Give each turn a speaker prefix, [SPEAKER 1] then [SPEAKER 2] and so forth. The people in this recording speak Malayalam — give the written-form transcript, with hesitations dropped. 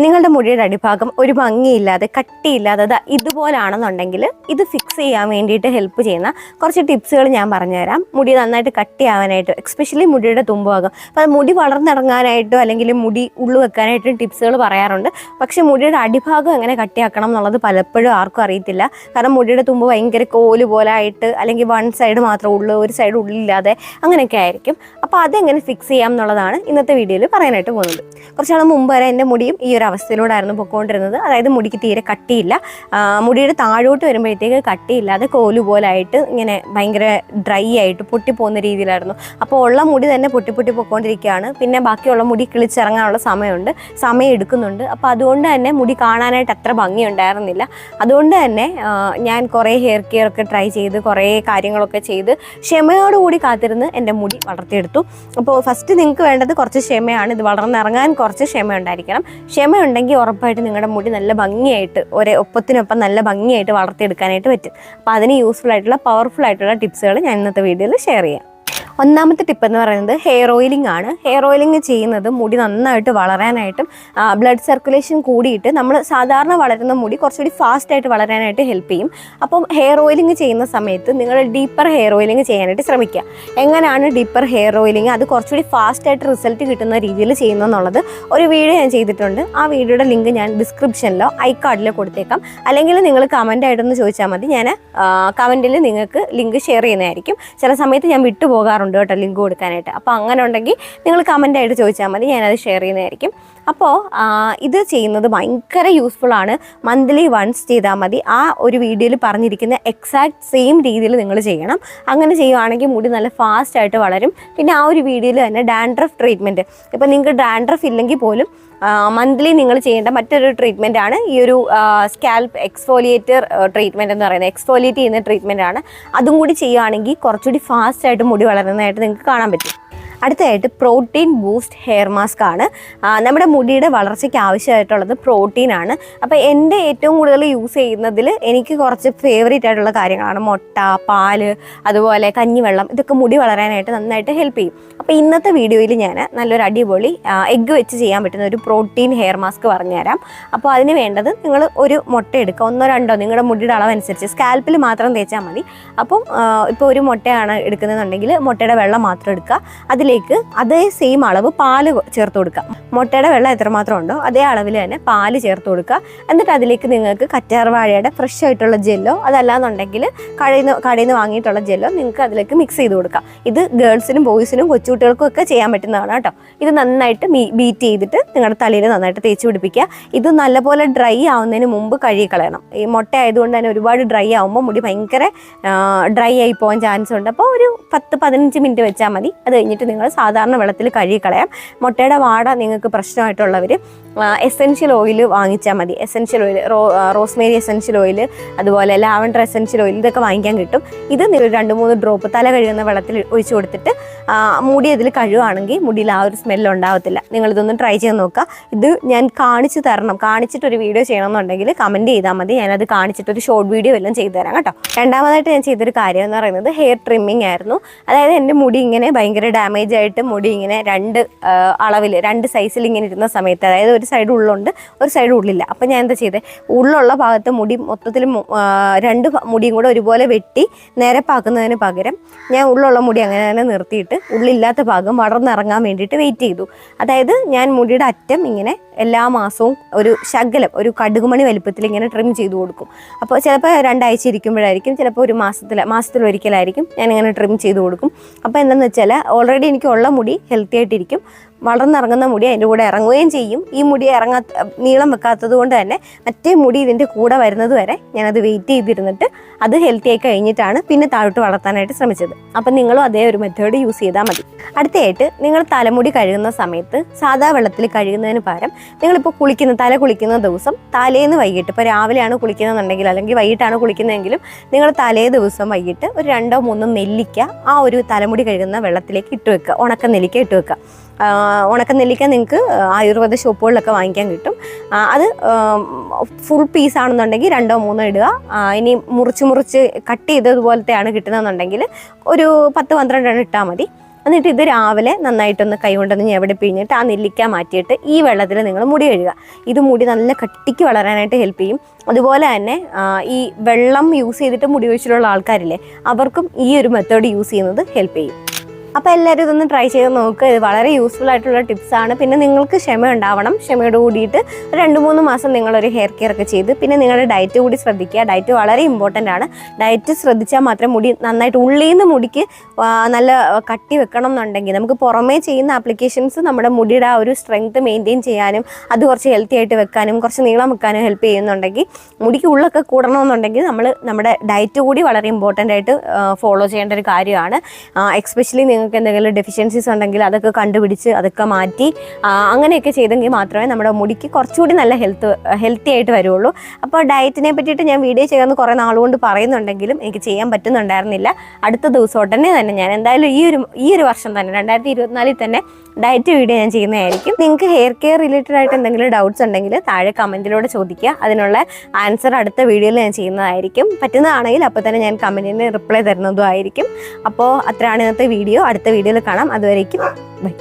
[SPEAKER 1] നിങ്ങളുടെ മുടിയുടെ അടിഭാഗം ഒരു ഭംഗിയില്ലാതെ കട്ടിയില്ലാതെ ഇതുപോലാണെന്നുണ്ടെങ്കിൽ ഇത് ഫിക്സ് ചെയ്യാൻ വേണ്ടിയിട്ട് ഹെൽപ്പ് ചെയ്യുന്ന കുറച്ച് ടിപ്സുകൾ ഞാൻ പറഞ്ഞുതരാം. മുടി നന്നായിട്ട് കട്ടിയാവാനായിട്ട്, എക്സ്പെഷ്യലി മുടിയുടെ തുമ്പുഭാഗം. അപ്പോൾ അത് മുടി വളർന്നിറങ്ങാനായിട്ടോ അല്ലെങ്കിൽ മുടി ഉള്ളു വെക്കാനായിട്ടും ടിപ്സുകൾ പറയാറുണ്ട്. പക്ഷേ മുടിയുടെ അടിഭാഗം എങ്ങനെ കട്ടിയാക്കണം എന്നുള്ളത് പലപ്പോഴും ആർക്കും അറിയത്തില്ല. കാരണം മുടിയുടെ തുമ്പ് ഭയങ്കര കോല് പോലെ ആയിട്ട്, അല്ലെങ്കിൽ വൺ സൈഡ് മാത്രം ഉള്ളു, ഒരു സൈഡ് ഉള്ളില്ലാതെ അങ്ങനെയൊക്കെ ആയിരിക്കും. അപ്പോൾ അതെങ്ങനെ ഫിക്സ് ചെയ്യാം എന്നുള്ളതാണ് ഇന്നത്തെ വീഡിയോയിൽ പറയാനായിട്ട് പോകുന്നത്. കുറച്ച് നാൾ മുമ്പ് വരെ എൻ്റെ മുടിയും ഈ ഒരു അവസ്ഥയിലൂടെയായിരുന്നു പൊയ്ക്കൊണ്ടിരുന്നത്. അതായത് മുടിക്ക് തീരെ കട്ടിയില്ല, മുടിയുടെ താഴോട്ട് വരുമ്പോഴത്തേക്ക് കട്ടിയില്ലാതെ കോല് പോലായിട്ട് ഇങ്ങനെ ഭയങ്കര ഡ്രൈ ആയിട്ട് പൊട്ടിപ്പോകുന്ന രീതിയിലായിരുന്നു. അപ്പോൾ ഉള്ള മുടി തന്നെ പൊട്ടി പൊയ്ക്കൊണ്ടിരിക്കുകയാണ്. പിന്നെ ബാക്കിയുള്ള മുടി കിളിച്ചിറങ്ങാനുള്ള സമയം എടുക്കുന്നുണ്ട്. അപ്പോൾ അതുകൊണ്ട് തന്നെ മുടി കാണാനായിട്ട് അത്ര ഭംഗിയുണ്ടായിരുന്നില്ല. അതുകൊണ്ട് തന്നെ ഞാൻ കുറേ ഹെയർ കെയർ ഒക്കെ ട്രൈ ചെയ്ത്, കുറേ കാര്യങ്ങളൊക്കെ ചെയ്ത് ക്ഷമയോടുകൂടി കാത്തിരുന്ന് എൻ്റെ മുടി വളർത്തിയെടുത്തു. അപ്പോൾ ഫസ്റ്റ് നിങ്ങൾക്ക് വേണ്ടത് കുറച്ച് ക്ഷമയാണ്. ഇത് വളർന്നിറങ്ങാൻ കുറച്ച് ക്ഷമ ഉണ്ടായിരിക്കണം. ക്ഷമയുണ്ടെങ്കിൽ ഉറപ്പായിട്ട് നിങ്ങളുടെ മുടി നല്ല ഭംഗിയായിട്ട് ഒപ്പത്തിനൊപ്പം നല്ല ഭംഗിയായിട്ട് വളർത്തിയെടുക്കാനായിട്ട് പറ്റും. അപ്പോൾ അതിന് യൂസ്ഫുൾ ആയിട്ടുള്ള പവർഫുൾ ആയിട്ടുള്ള ടിപ്സുകൾ ഞാൻ ഇന്നത്തെ വീഡിയോയിൽ ഷെയർ ചെയ്യാം. ഒന്നാമത്തെ ടിപ്പ് എന്ന് പറയുന്നത് ഹെയർ ഓയിലിംഗ് ആണ്. ഹെയർ ഓയിലിംഗ് ചെയ്യുന്നത് മുടി നന്നായിട്ട് വളരാനായിട്ടും ബ്ലഡ് സർക്കുലേഷൻ കൂടിയിട്ട് നമ്മൾ സാധാരണ വളരുന്ന മുടി കുറച്ചുകൂടി ഫാസ്റ്റായിട്ട് വളരാനായിട്ട് ഹെൽപ്പ് ചെയ്യും. അപ്പം ഹെയർ ഓയിലിംഗ് ചെയ്യുന്ന സമയത്ത് നിങ്ങൾ ഡീപ്പർ ഹെയർ ഓയിലിംഗ് ചെയ്യാനായിട്ട് ശ്രമിക്കുക. എങ്ങനെയാണ് ഡീപ്പർ ഹെയർ ഓയിലിംഗ് അത് കുറച്ചുകൂടി ഫാസ്റ്റായിട്ട് റിസൾട്ട് കിട്ടുന്ന രീതിയിൽ ചെയ്യുന്നതെന്നുള്ളത് ഒരു വീഡിയോ ഞാൻ ചെയ്തിട്ടുണ്ട്. ആ വീഡിയോയുടെ ലിങ്ക് ഞാൻ ഡിസ്ക്രിപ്ഷനിലോ ഐക്കാർഡിലോ കൊടുത്തേക്കാം. അല്ലെങ്കിൽ നിങ്ങൾ കമൻ്റ് ആയിട്ടൊന്ന് ചോദിച്ചാൽ മതി, ഞാൻ കമൻറ്റിൽ നിങ്ങൾക്ക് ലിങ്ക് ഷെയർ ചെയ്യുന്നതായിരിക്കും. ചില സമയത്ത് ഞാൻ വിട്ടുപോകാറുണ്ട് കേട്ടോ ലിങ്ക് കൊടുക്കാനായിട്ട്. അപ്പോൾ അങ്ങനെ ഉണ്ടെങ്കിൽ നിങ്ങൾ കമൻ്റ് ആയിട്ട് ചോദിച്ചാൽ മതി, ഞാനത് ഷെയർ ചെയ്യുന്നതായിരിക്കും. അപ്പോൾ ഇത് ചെയ്യുന്നത് ഭയങ്കര യൂസ്ഫുൾ ആണ്. മന്ത്ലി വൺസ് ചെയ്താൽ മതി. ആ ഒരു വീഡിയോയിൽ പറഞ്ഞിരിക്കുന്ന എക്സാക്ട് സെയിം രീതിയിൽ നിങ്ങൾ ചെയ്യണം. അങ്ങനെ ചെയ്യുകയാണെങ്കിൽ മുടി നല്ല ഫാസ്റ്റായിട്ട് വളരും. പിന്നെ ആ ഒരു വീഡിയോയിൽ തന്നെ ഡാൻഡ്രഫ് ട്രീറ്റ്മെൻറ്റ്, ഇപ്പോൾ നിങ്ങൾക്ക് ഡാൻഡ്രഫ് ഇല്ലെങ്കിൽ പോലും മന്ത്ലി നിങ്ങൾ ചെയ്യേണ്ട മറ്റൊരു ട്രീറ്റ്മെൻ്റ് ആണ് ഈ ഒരു സ്കാൽപ്പ് എക്സ്ഫോലിയേറ്റർ ട്രീറ്റ്മെൻറ്റ് എന്ന് പറയുന്നത്. എക്സ്ഫോലിയേറ്റ് ചെയ്യുന്ന ട്രീറ്റ്മെൻ്റ് ആണ്. അതും കൂടി ചെയ്യുകയാണെങ്കിൽ കുറച്ചുകൂടി ഫാസ്റ്റായിട്ട് മുടി വളരുന്നതായിട്ട് നിങ്ങൾക്ക് കാണാൻ പറ്റും. അടുത്തതായിട്ട് പ്രോട്ടീൻ ബൂസ്റ്റ് ഹെയർ മാസ്ക് ആണ്. നമ്മുടെ മുടിയുടെ വളർച്ചയ്ക്ക് ആവശ്യമായിട്ടുള്ളത് പ്രോട്ടീനാണ്. അപ്പോൾ എൻ്റെ ഏറ്റവും കൂടുതൽ യൂസ് ചെയ്യുന്നതിൽ എനിക്ക് കുറച്ച് ഫേവറേറ്റ് ആയിട്ടുള്ള കാര്യങ്ങളാണ് മുട്ട, പാല്, അതുപോലെ കഞ്ഞിവെള്ളം. ഇതൊക്കെ മുടി വളരാനായിട്ട് നന്നായിട്ട് ഹെൽപ്പ് ചെയ്യും. അപ്പോൾ ഇന്നത്തെ വീഡിയോയിൽ ഞാൻ നല്ലൊരു അടിപൊളി എഗ്ഗ് വെച്ച് ചെയ്യാൻ പറ്റുന്ന ഒരു പ്രോട്ടീൻ ഹെയർ മാസ്ക് പറഞ്ഞുതരാം. അപ്പോൾ അതിന് വേണ്ടത് നിങ്ങൾ ഒരു മുട്ട എടുക്കുക, 1-2 നിങ്ങളുടെ മുടിയുടെ അളവനുസരിച്ച്. സ്കാൽപ്പിൽ മാത്രം തേച്ചാൽ മതി. അപ്പം ഇപ്പോൾ ഒരു മുട്ടയാണ് എടുക്കുന്നതെന്നുണ്ടെങ്കിൽ മുട്ടയുടെ വെള്ളം മാത്രം എടുക്കുക. അതിലേക്ക് അതേ സെയിം അളവ് പാല് ചേർത്ത് കൊടുക്കുക. മുട്ടയുടെ വെള്ളം എത്രമാത്രം ഉണ്ടോ അതേ അളവിൽ തന്നെ പാല് ചേർത്ത് കൊടുക്കുക. എന്നിട്ട് അതിലേക്ക് നിങ്ങൾക്ക് കറ്റാർവാഴയുടെ ഫ്രഷ് ആയിട്ടുള്ള ജെല്ലോ, അതല്ലാന്നുണ്ടെങ്കിൽ കടയിൽ നിന്ന് വാങ്ങിയിട്ടുള്ള ജെല്ലോ നിങ്ങൾക്ക് അതിലേക്ക് മിക്സ് ചെയ്ത് കൊടുക്കുക. ഇത് ഗേൾസിനും ബോയ്സിനും കൊച്ചുകുട്ടികൾക്കും ഒക്കെ ചെയ്യാൻ പറ്റുന്നതാണ് കേട്ടോ. ഇത് നന്നായിട്ട് ബീറ്റ് ചെയ്തിട്ട് നിങ്ങളുടെ തലയിൽ നന്നായിട്ട് തേച്ച് പിടിപ്പിക്കുക. ഇത് നല്ലപോലെ ഡ്രൈ ആവുന്നതിന് മുമ്പ് കഴുകിക്കളയണം. ഈ മുട്ട ആയതുകൊണ്ട് തന്നെ ഒരുപാട് ഡ്രൈ ആകുമ്പോൾ മുടി ഭയങ്കര ഡ്രൈ ആയി പോകാൻ ചാൻസ് ഉണ്ട്. അപ്പോൾ ഒരു 10-15 മിനിറ്റ് വെച്ചാൽ മതി. അത് കഴിഞ്ഞിട്ട് നിങ്ങൾ സാധാരണ വെള്ളത്തിൽ കഴുകിക്കളയാം. മുട്ടയുടെ വാട നിങ്ങൾക്ക് പ്രശ്നമായിട്ടുള്ളവർ എസെൻഷ്യൽ ഓയിൽ വാങ്ങിച്ചാൽ മതി. Essential oil, Rosemary essential oil, അതുപോലെ ലാവൻഡർ എസെൻഷ്യൽ ഓയിൽ, ഇതൊക്കെ വാങ്ങിക്കാൻ കിട്ടും. ഇത് നിങ്ങൾ 2-3 ഡ്രോപ്പ് തല കഴുകുന്ന വെള്ളത്തിൽ ഒഴിച്ചു കൊടുത്തിട്ട് മുടി ഇതിൽ കഴുകുകയാണെങ്കിൽ മുടിയിൽ ആ ഒരു സ്മെല്ല് ഉണ്ടാവത്തില്ല. നിങ്ങളിതൊന്ന് ട്രൈ ചെയ്ത് നോക്കുക. ഇത് ഞാൻ കാണിച്ചിട്ടൊരു വീഡിയോ ചെയ്യണമെന്നുണ്ടെങ്കിൽ കമൻറ്റ് ചെയ്താൽ മതി. ഞാനത് കാണിച്ചിട്ടൊരു ഷോർട്ട് വീഡിയോ എല്ലാം ചെയ്തു തരാം കേട്ടോ. രണ്ടാമതായിട്ട് ഞാൻ ചെയ്തൊരു കാര്യം എന്ന് പറയുന്നത് ഹെയർ ട്രിമ്മിങ് ആയിരുന്നു. അതായത് എൻ്റെ മുടി ഇങ്ങനെ ഭയങ്കര ഡാമേജ് ആയിട്ട് മുടി ഇങ്ങനെ 2 അളവിൽ 2 സൈസിൽ ഇങ്ങനെ ഇരുന്ന സമയത്ത്, അതായത് ഒരു സൈഡ് ഉള്ളുണ്ട് ഒരു സൈഡ് ഉള്ളില്ല. അപ്പം ഞാൻ എന്താ ചെയ്തത്, ഉള്ളുള്ള ഭാഗത്ത് മുടി മൊത്തത്തിൽ 2 മുടിയും കൂടെ ഒരുപോലെ വെട്ടി നിരപ്പാക്കുന്നതിന് പകരം ഞാൻ ഉള്ളുള്ള മുടി അങ്ങനെ തന്നെ നിർത്തിയിട്ട് ഉള്ളില്ലാത്ത ഭാഗം വളർന്നിറങ്ങാൻ വേണ്ടിയിട്ട് വെയിറ്റ് ചെയ്തു. അതായത് ഞാൻ മുടിയുടെ അറ്റം ഇങ്ങനെ എല്ലാ മാസവും ഒരു ശകലം, ഒരു കടുകുമണി വലിപ്പത്തിൽ ഇങ്ങനെ ട്രിം ചെയ്ത് കൊടുക്കും. അപ്പോൾ ചിലപ്പോൾ 2 ആഴ്ച ഇരിക്കുമ്പോഴായിരിക്കും, ചിലപ്പോൾ ഒരു മാസത്തിലൊരിക്കലായിരിക്കും ഞാനിങ്ങനെ ട്രിം ചെയ്ത് കൊടുക്കും. അപ്പോൾ എന്താണെന്ന് വെച്ചാൽ ഓൾറെഡി എനിക്കുള്ള മുടി ഹെൽത്തി ആയിട്ടിരിക്കും. വളർന്നിറങ്ങുന്ന മുടി അതിൻ്റെ കൂടെ ഇറങ്ങുകയും ചെയ്യും. ഈ മുടി നീളം വെക്കാത്തത് കൊണ്ട് തന്നെ മറ്റേ മുടി ഇതിൻ്റെ കൂടെ വരുന്നത് വരെ ഞാനത് വെയിറ്റ് ചെയ്തിരുന്നിട്ട് അത് ഹെൽത്തി ആയി കഴിഞ്ഞിട്ടാണ് പിന്നെ താഴോട്ട് വളർത്താനായിട്ട് ശ്രമിച്ചത്. അപ്പം നിങ്ങളും അതേ ഒരു മെത്തേഡ് യൂസ് ചെയ്താൽ മതി. അടുത്തതായിട്ട് നിങ്ങൾ തലമുടി കഴുകുന്ന സമയത്ത് സാധാ വെള്ളത്തിൽ കഴുകുന്നതിന് പകരം നിങ്ങളിപ്പോൾ തല കുളിക്കുന്ന ദിവസം തലേന്ന് വൈകിട്ട്, ഇപ്പോൾ രാവിലെയാണ് കുളിക്കുന്നതെന്നുണ്ടെങ്കിൽ അല്ലെങ്കിൽ വൈകിട്ടാണ് കുളിക്കുന്നതെങ്കിലും നിങ്ങൾ തലേ ദിവസം വൈകിട്ട് ഒരു 2-3 നെല്ലിക്ക ആ ഒരു തലമുടി കഴുകുന്ന വെള്ളത്തിലേക്ക് ഇട്ട് വെക്കുക. ഉണക്ക നെല്ലിക്ക ഇട്ട് വെക്കുക. ഉണക്ക നെല്ലിക്ക നിങ്ങൾക്ക് ആയുർവേദ ഷോപ്പുകളിലൊക്കെ വാങ്ങിക്കാൻ കിട്ടും. അത് ഫുൾ പീസാണെന്നുണ്ടെങ്കിൽ 2-3 ഇടുക. ഇനി മുറിച്ച് കട്ട് ചെയ്തതുപോലത്തെയാണ് കിട്ടുന്നതെന്നുണ്ടെങ്കിൽ ഒരു 10-12 ഇട്ടാൽ മതി. എന്നിട്ട് ഇത് രാവിലെ നന്നായിട്ടൊന്ന് കൈകൊണ്ടൊന്ന് ഞെവിടെ പിഴിഞ്ഞിട്ട് ആ നെല്ലിക്ക മാറ്റിയിട്ട് ഈ വെള്ളത്തിൽ നിങ്ങൾ മുടി കഴുകുക. ഇത് മുടി നല്ല കട്ടിക്ക് വളരാനായിട്ട് ഹെൽപ്പ് ചെയ്യും. അതുപോലെ തന്നെ ഈ വെള്ളം യൂസ് ചെയ്തിട്ട് മുടി കൊഴിച്ചിലുള്ള ആൾക്കാരില്ലേ, അവർക്കും ഈ ഒരു മെത്തേഡ് യൂസ് ചെയ്യുന്നത് ഹെൽപ്പ് ചെയ്യും. അപ്പോൾ എല്ലാവരും ഇതൊന്ന് ട്രൈ ചെയ്ത് നോക്കുക. ഇത് വളരെ യൂസ്ഫുൾ ആയിട്ടുള്ള ടിപ്സാണ്. പിന്നെ നിങ്ങൾക്ക് ക്ഷമ ഉണ്ടാവണം. ക്ഷമയോട് കൂടിയിട്ട് 2-3 മാസം നിങ്ങളൊരു ഹെയർ കെയർ ഒക്കെ ചെയ്ത് പിന്നെ നിങ്ങളുടെ ഡയറ്റ് കൂടി ശ്രദ്ധിക്കുക. ഡയറ്റ് വളരെ ഇമ്പോർട്ടൻ്റ് ആണ്. ഡയറ്റ് ശ്രദ്ധിച്ചാൽ മാത്രമേ മുടി നന്നായിട്ട് ഉള്ളിൽ നിന്ന് മുടിക്ക് നല്ല കട്ടി വെക്കണം എന്നുണ്ടെങ്കിൽ, നമുക്ക് പുറമേ ചെയ്യുന്ന ആപ്ലിക്കേഷൻസ് നമ്മുടെ മുടിയുടെ ആ ഒരു സ്ട്രെങ്ത് മെയിൻറ്റെയിൻ ചെയ്യാനും അത് കുറച്ച് ഹെൽത്തി ആയിട്ട് വെക്കാനും കുറച്ച് നീളം വെക്കാനും ഹെൽപ്പ് ചെയ്യുന്നുണ്ടെങ്കിൽ, മുടിക്ക് ഉള്ളൊക്കെ കൂടണമെന്നുണ്ടെങ്കിൽ നമ്മുടെ ഡയറ്റ് കൂടി വളരെ ഇമ്പോർട്ടൻ്റ് ആയിട്ട് ഫോളോ ചെയ്യേണ്ട ഒരു കാര്യമാണ്. എക്സ്പെഷ്യലി നിങ്ങൾക്ക് എന്തെങ്കിലും ഡെഫിഷ്യൻസീസ് ഉണ്ടെങ്കിൽ അതൊക്കെ കണ്ടുപിടിച്ച് അതൊക്കെ മാറ്റി അങ്ങനെയൊക്കെ ചെയ്തെങ്കിൽ മാത്രമേ നമ്മുടെ മുടിക്ക് കുറച്ചുകൂടി നല്ല ഹെൽത്തി ആയിട്ട് വരുള്ളൂ. അപ്പോൾ ഡയറ്റിനെ പറ്റിയിട്ട് ഞാൻ വീഡിയോ ചെയ്യാമെന്ന് കുറേ നാളുകൊണ്ട് പറയുന്നുണ്ടെങ്കിലും എനിക്ക് ചെയ്യാൻ പറ്റുന്നുണ്ടായിരുന്നില്ല. അടുത്ത ദിവസം ഉടനെ തന്നെ ഞാൻ എന്തായാലും ഈ ഒരു വർഷം തന്നെ 2024 തന്നെ ഡയറ്റ് വീഡിയോ ഞാൻ ചെയ്യുന്നതായിരിക്കും. നിങ്ങൾക്ക് ഹെയർ കെയർ റിലേറ്റഡ് ആയിട്ട് എന്തെങ്കിലും ഡൗട്ട്സ് ഉണ്ടെങ്കിൽ താഴെ കമൻറ്റിലൂടെ ചോദിക്കുക. അതിനുള്ള ആൻസർ അടുത്ത വീഡിയോയിൽ ഞാൻ ചെയ്യുന്നതായിരിക്കും. പറ്റുന്നതാണെങ്കിൽ അപ്പോൾ തന്നെ ഞാൻ കമൻറ്റിന് റിപ്ലൈ തരുന്നതും ആയിരിക്കും. അപ്പോൾ അത്രയാണ് ഇന്നത്തെ വീഡിയോ. അടുത്ത വീഡിയോയിൽ കാണാം. അതുവരേക്കും ബൈ.